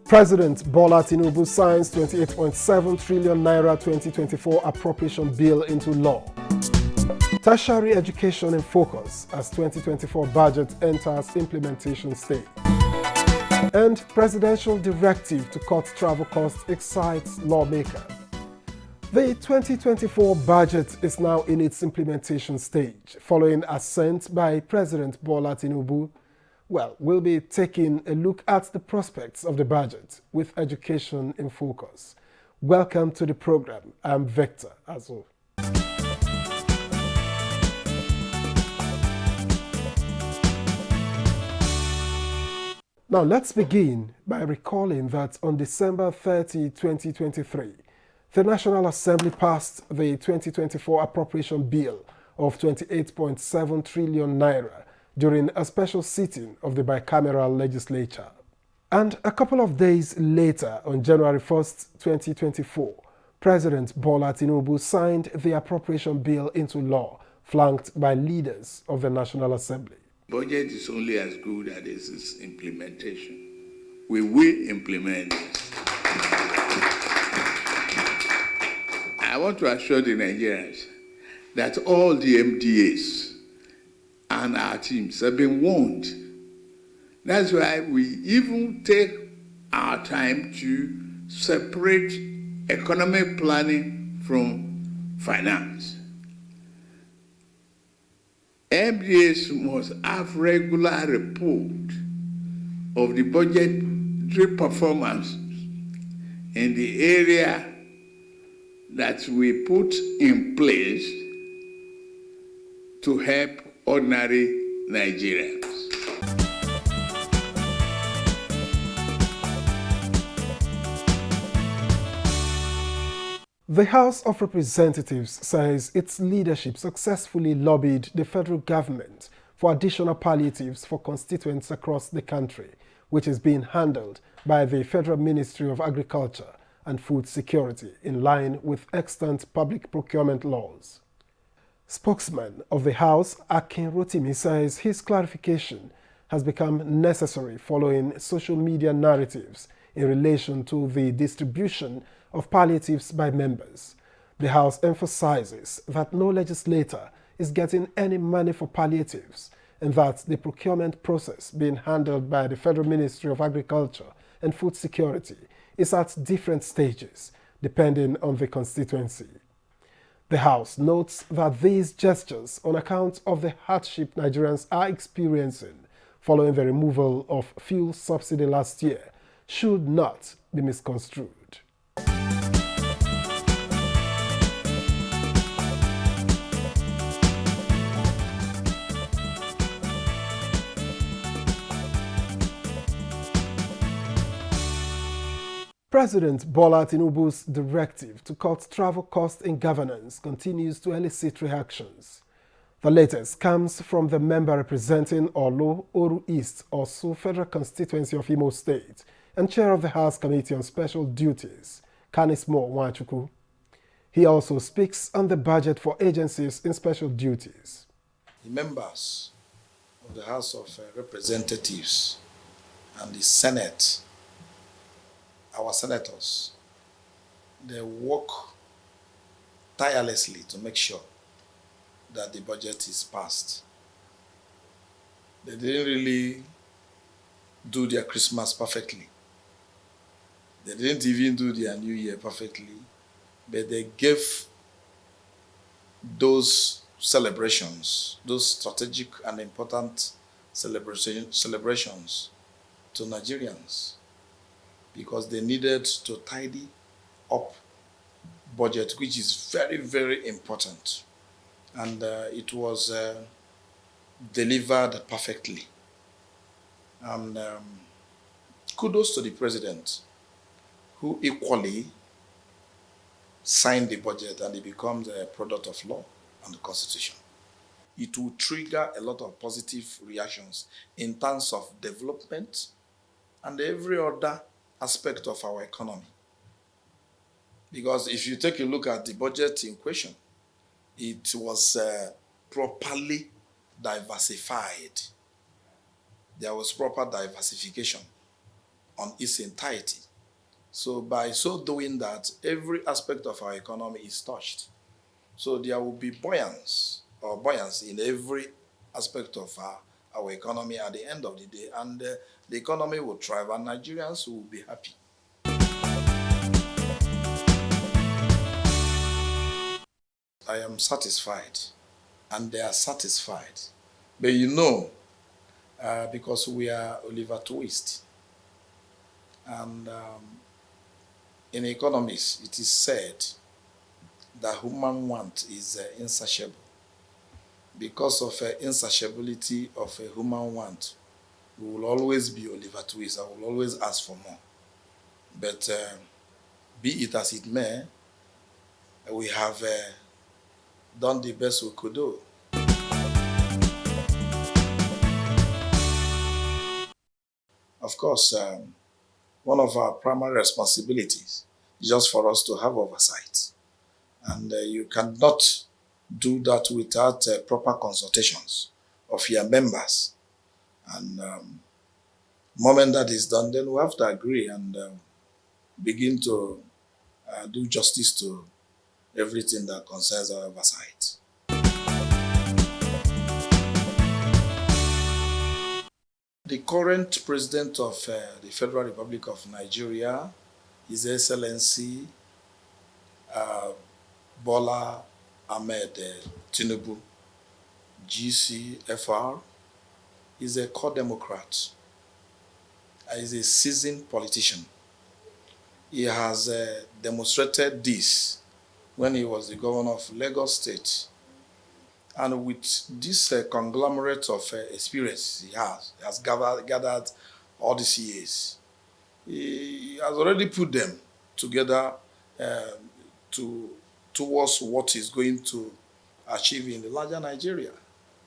President Bola Tinubu signs 28.7 trillion naira 2024 appropriation bill into law. Tertiary education in focus as 2024 budget enters implementation stage. And presidential directive to cut travel costs excites lawmakers. The 2024 budget is now in its implementation stage, following assent by President Bola Tinubu. Well, we'll be taking a look at the prospects of the budget with education in focus. Welcome to the program. I'm Victor Azo. Now, let's begin by recalling that on December 30, 2023, the National Assembly passed the 2024 appropriation bill of 28.7 trillion naira during a special sitting of the bicameral legislature. And a couple of days later, on January 1st, 2024, President Bola Tinubu signed the appropriation bill into law, flanked by leaders of the National Assembly. Budget is only as good as its implementation. We will implement this. I want to assure the Nigerians that all the MDAs and our teams have been warned. That's why we even take our time to separate economic planning from finance. MDAs must have regular report of the budgetary performance in the area that we put in place to help ordinary Nigerians. The House of Representatives says its leadership successfully lobbied the federal government for additional palliatives for constituents across the country, which is being handled by the Federal Ministry of Agriculture and Food Security in line with extant public procurement laws. Spokesman of the House, Akin Rotimi, says his clarification has become necessary following social media narratives in relation to the distribution of palliatives by members. The House emphasizes that no legislator is getting any money for palliatives and that the procurement process being handled by the Federal Ministry of Agriculture and Food Security is at different stages, depending on the constituency. The House notes that these gestures, on account of the hardship Nigerians are experiencing following the removal of fuel subsidy last year, should not be misconstrued. President Bola Tinubu's directive to cut travel costs in governance continues to elicit reactions. The latest comes from the member representing Olo Oru East, Osu Federal Constituency of Imo State, and chair of the House Committee on Special Duties, Kanismo Nwachukwu. He also speaks on the budget for agencies in special duties. The members of the House of Representatives and the Senate, our senators, they work tirelessly to make sure that the budget is passed. They didn't really do their Christmas perfectly. They didn't even do their New Year perfectly, but they gave those celebrations, those strategic and important celebrations to Nigerians, because they needed to tidy up budget, which is very, very important. And it was delivered perfectly. And kudos to the president, who equally signed the budget and it becomes a product of law and the constitution. It will trigger a lot of positive reactions in terms of development and every other aspect of our economy. Because if you take a look at the budget in question, it was properly diversified. There was proper diversification. on its entirety. So by so doing that, every aspect of our economy is touched. So there will be buoyancy in every aspect of our economy at the end of the day, and the economy will thrive and Nigerians will be happy. I am satisfied and they are satisfied. But because we are Oliver Twist, and in economics it is said that human want is insatiable. Because of insatiability of a human want, we will always be Oliver Twist. I will always ask for more. But be it as it may, we have done the best we could do. Of course, one of our primary responsibilities is just for us to have oversight. And you cannot do that without proper consultations of your members. And moment that is done, then we have to agree and begin to do justice to everything that concerns our oversight. The current president of the Federal Republic of Nigeria, His Excellency Bola Ahmed Tinubu, GCFR, is a core Democrat. Is a seasoned politician. He has demonstrated this when he was the governor of Lagos State. And with this conglomerate of experience he has gathered all these years, he has already put them together towards what he's going to achieve in the larger Nigeria.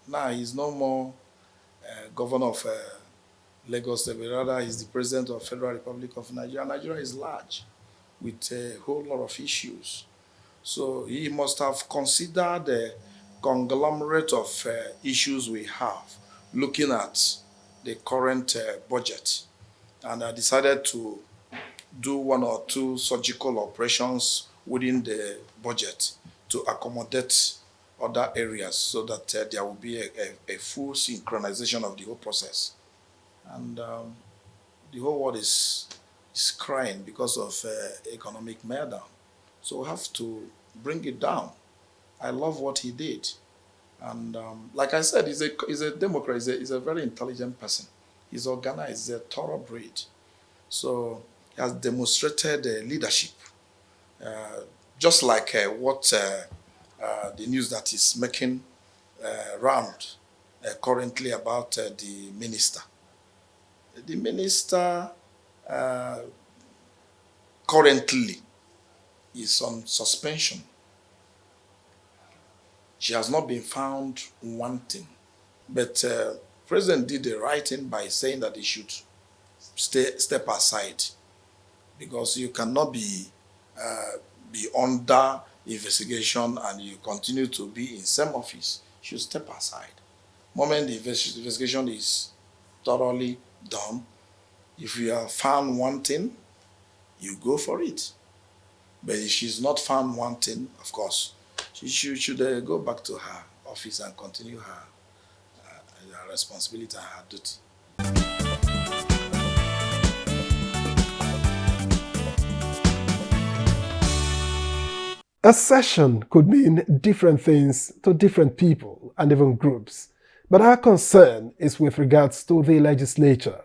Now he's no more governor of Lagos State, but rather he's the president of Federal Republic of Nigeria. Nigeria is large with a whole lot of issues. So he must have considered the conglomerate of issues we have, looking at the current budget, and decided to do one or two surgical operations within the budget to accommodate other areas so that there will be a full synchronization of the whole process. And the whole world is crying because of economic meltdown. So we have to bring it down. I love what he did. And like I said, he's a Democrat. He's a very intelligent person. He's organized. He's a thoroughbred. So he has demonstrated leadership. Just like what the news that is making round currently about the minister. The minister currently is on suspension. She has not been found wanting. But President did the right thing by saying that he should step aside, because you cannot be under investigation and you continue to be in same office. You should step aside. Moment the investigation is thoroughly done, if you are found wanting, you go for it. But if she's not found wanting, of course, she should go back to her office and continue her responsibility and her duty. A session could mean different things to different people and even groups, but our concern is with regards to the legislature.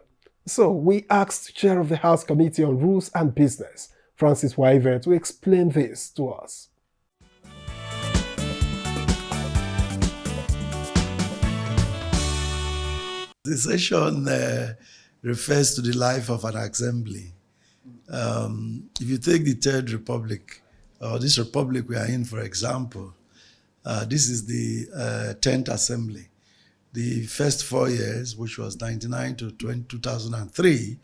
So we asked Chair of the House Committee on Rules and Business, Francis Waive, to explain this to us. The session refers to the life of an assembly. If you take the Third Republic, or this republic we are in, for example, this is the 10th assembly. The first 4 years, which was 99 to 2003,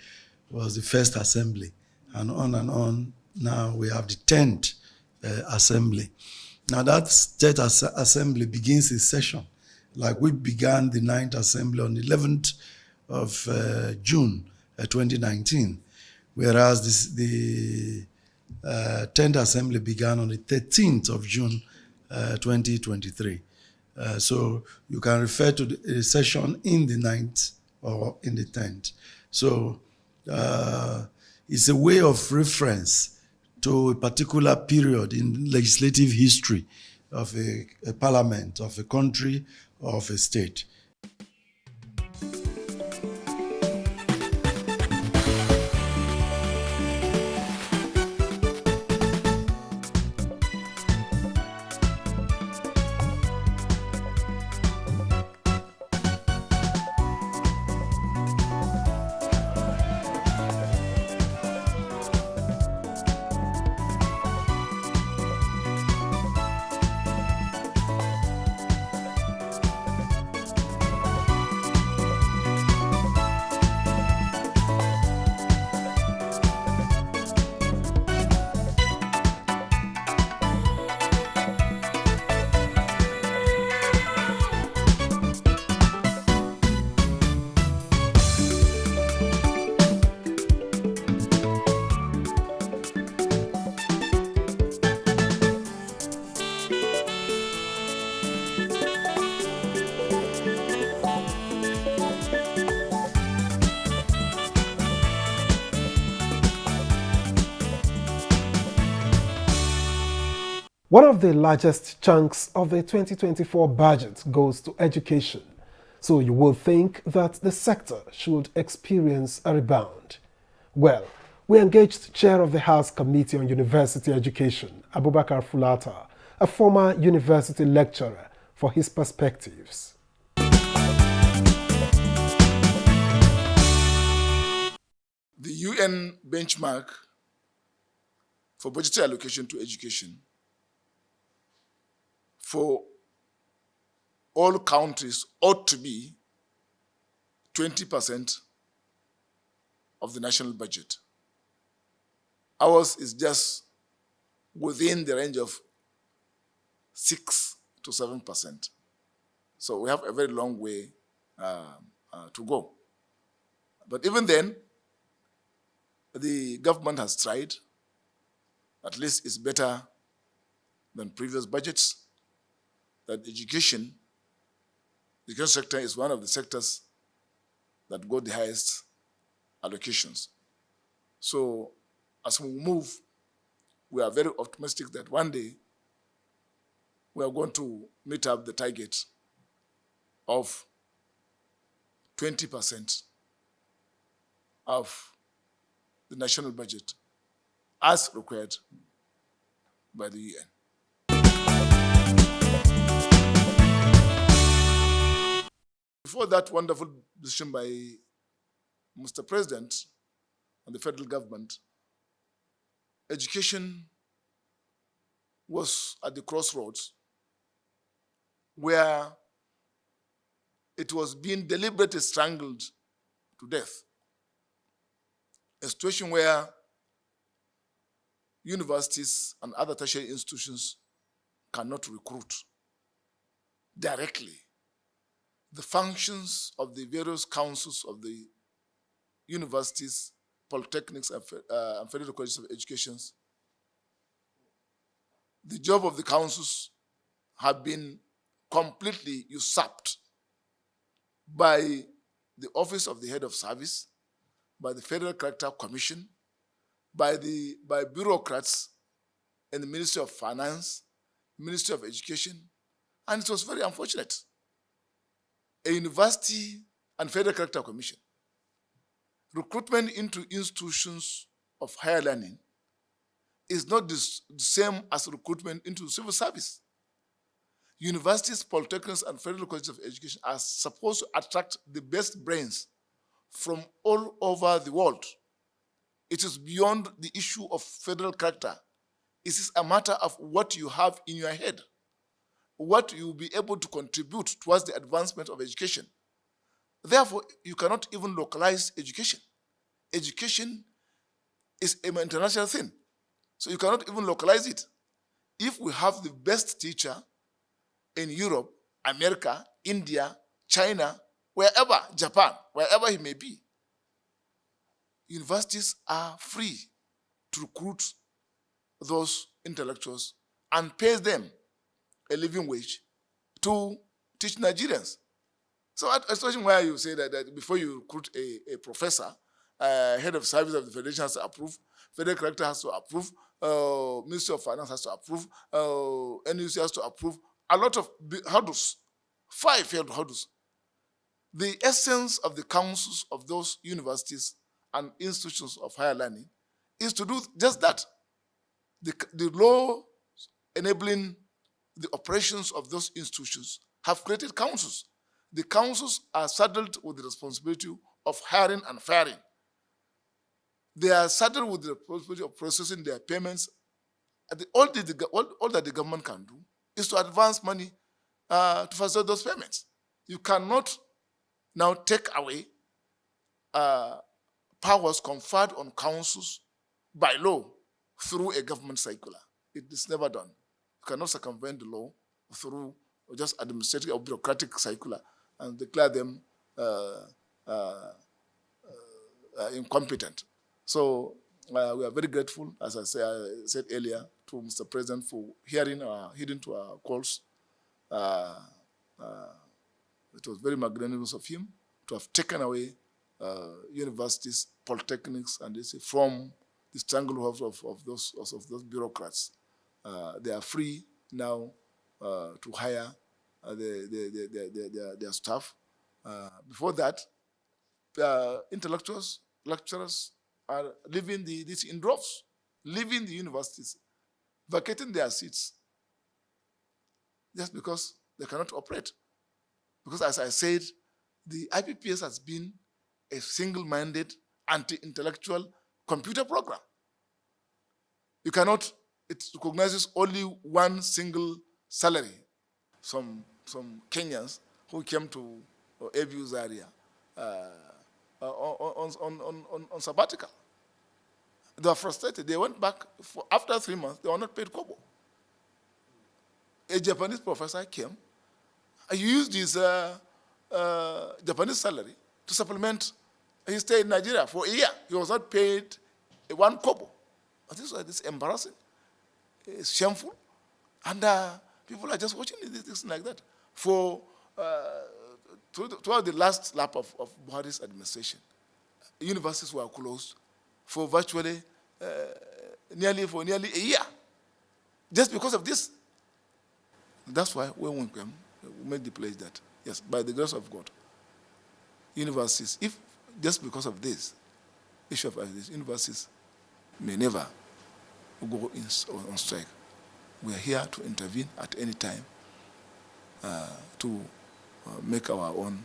was the first assembly. And on. Now we have the 10th assembly. Now that 10th assembly begins its session, like we began the 9th assembly on the 11th of June 2019. whereas the 10th Assembly began on the 13th of June 2023. So you can refer to the session in the 9th or in the 10th. So it's a way of reference to a particular period in legislative history of a parliament, of a country, or of a state. One of the largest chunks of the 2024 budget goes to education, so you will think that the sector should experience a rebound. Well, we engaged Chair of the House Committee on University Education, Abubakar Fulata, a former university lecturer, for his perspectives. The UN benchmark for budgetary allocation to education for all countries ought to be 20% of the national budget. Ours is just within the range of 6 to 7%. So we have a very long way to go. But even then, the government has tried. At least it's better than previous budgets. That the education sector is one of the sectors that got the highest allocations. So as we move, we are very optimistic that one day we are going to meet up the target of 20% of the national budget as required by the UN. Before that wonderful decision by Mr. President and the federal government, education was at the crossroads where it was being deliberately strangled to death. A situation where universities and other tertiary institutions cannot recruit directly. The functions of the various councils of the universities, polytechnics, and federal colleges of education, the job of the councils have been completely usurped by the office of the head of service, by the Federal Character Commission, by bureaucrats in the Ministry of Finance, Ministry of Education, and it was very unfortunate. A university and Federal Character Commission, recruitment into institutions of higher learning is not the same as recruitment into civil service. Universities, polytechnics, and federal colleges of education are supposed to attract the best brains from all over the world. It is beyond the issue of federal character. It is a matter of what you have in your head, what you will be able to contribute towards the advancement of education. Therefore, you cannot even localize education. Education is an international thing, so you cannot even localize it. If we have the best teacher in Europe, America, India, China, wherever, Japan, wherever he may be, universities are free to recruit those intellectuals and pay them a living wage to teach Nigerians. So at a situation where you say that before you recruit a professor, head of service of the federation has to approve, federal collector has to approve, Ministry of Finance has to approve, NUC has to approve, a lot of hurdles, 5 failed hurdles. The essence of the councils of those universities and institutions of higher learning is to do just that. The law enabling the operations of those institutions have created councils. The councils are saddled with the responsibility of hiring and firing. They are saddled with the responsibility of processing their payments. All that the government can do is to advance money to facilitate those payments. You cannot now take away powers conferred on councils by law through a government circular. It is never done. You cannot circumvent the law through just administrative or bureaucratic circular and declare them incompetent. So we are very grateful, as I said earlier, to Mr. President for heeding to our calls. It was very magnanimous of him to have taken away universities, polytechnics, and this from the stranglehold of those bureaucrats. They are free now to hire their staff. Before that, intellectuals, lecturers are leaving this in droves, leaving the universities, vacating their seats, just because they cannot operate. Because as I said, the IPPS has been a single-minded, anti-intellectual computer program. You cannot, it recognizes only one single salary. Some Kenyans who came to ABU Zaria on sabbatical. They were frustrated. They went back, after 3 months, they were not paid kobo. A Japanese professor came. He used his Japanese salary to supplement his stay in Nigeria for a year. He was not paid 1 kobo. This is embarrassing. It's shameful. And people are just watching things like that. For throughout the last lap of Buhari's administration, universities were closed for virtually nearly a year, just because of this. That's why when we came, we made the pledge that, yes, by the grace of God, universities, if just because of this issue of this, universities may never go on strike. We are here to intervene at any time to make our own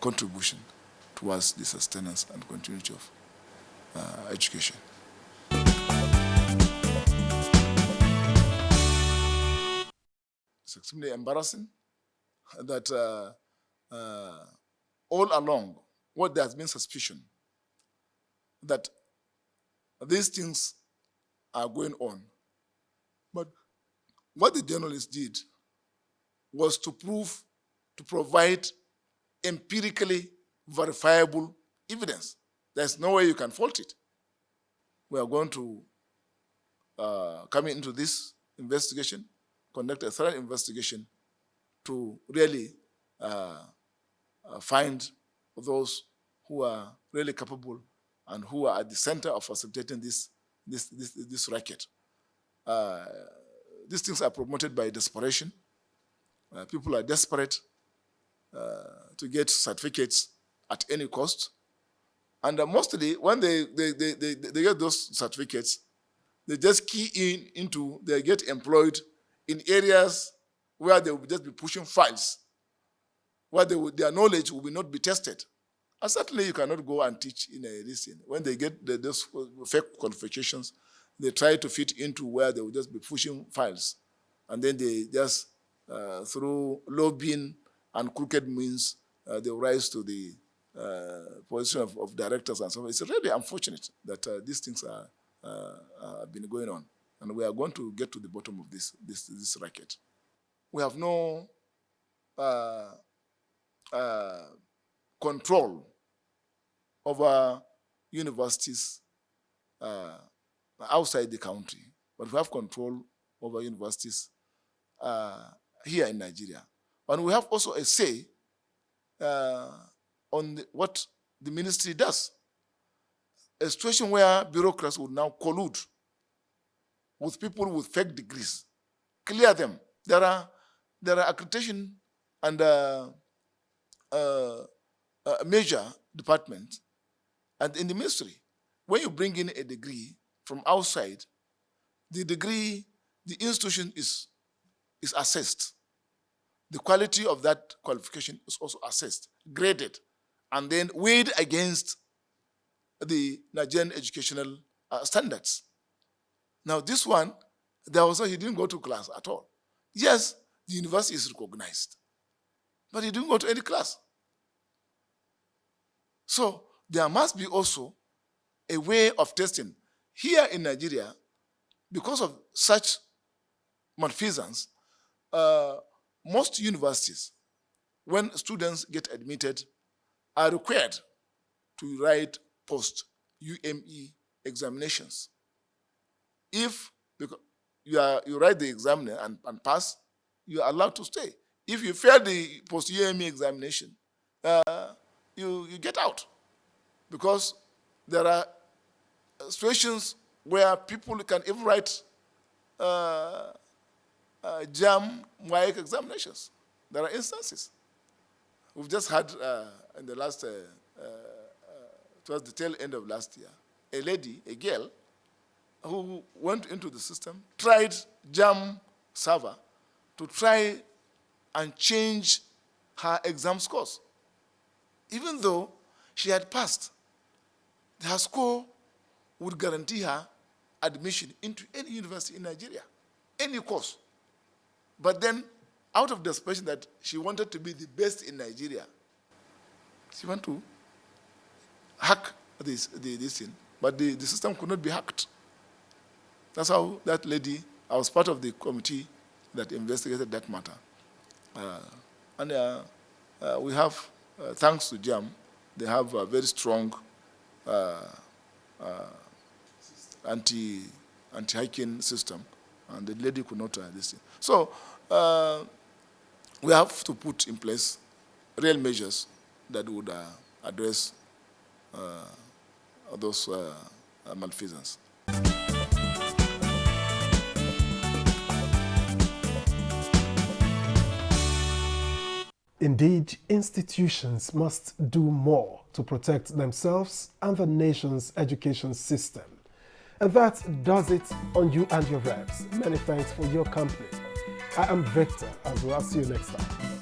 contribution towards the sustenance and continuity of education. It's extremely embarrassing that all along, what there has been suspicion that these things are going on. But what the journalists did was to provide empirically verifiable evidence. There's no way you can fault it. We are going to come into this investigation, conduct a thorough investigation to really find those who are really capable and who are at the center of facilitating this racket. These things are promoted by desperation. People are desperate to get certificates at any cost. And mostly, when they get those certificates, they just key into, they get employed in areas where they will just be pushing files, where their knowledge will not be tested. And certainly you cannot go and teach in a listing. When they get those fake qualifications, they try to fit into where they will just be pushing files. And then they just, through lobbying and crooked means, they rise to the position of directors and so on. It's really unfortunate that these things have been going on. And we are going to get to the bottom of this racket. We have no control over universities outside the country, but we have control over universities here in Nigeria. And we have also a say on what the ministry does. A situation where bureaucrats would now collude with people with fake degrees, clear them. There are accreditation and major departments, and in the ministry, when you bring in a degree from outside, the institution is assessed. The quality of that qualification is also assessed, graded, and then weighed against the Nigerian educational standards. Now, this one, he didn't go to class at all. Yes, the university is recognized, but he didn't go to any class. So there must be also a way of testing. Here in Nigeria, because of such malfeasance, most universities, when students get admitted, are required to write post-UME examinations. If you write the exam and pass, you are allowed to stay. If you fail the post-UME examination, you get out, because there are situations where people can even write JAM WAEC examinations. There are instances. We've just had in the last, towards the tail end of last year, a girl, who went into the system, tried JAM server to try and change her exam scores. Even though she had passed, her score would guarantee her admission into any university in Nigeria, any course. But then, out of desperation that she wanted to be the best in Nigeria, she went to hack this thing, but the system could not be hacked. That's how that lady, I was part of the committee that investigated that matter. We have, thanks to JAM, they have a very strong anti-hacking system, and the lady could not this thing. So we have to put in place real measures that would address those malfeasance. Indeed, institutions must do more to protect themselves and the nation's education system. And that does it on You and Your Reps. Many thanks for your company. I am Victor, as well. See you next time.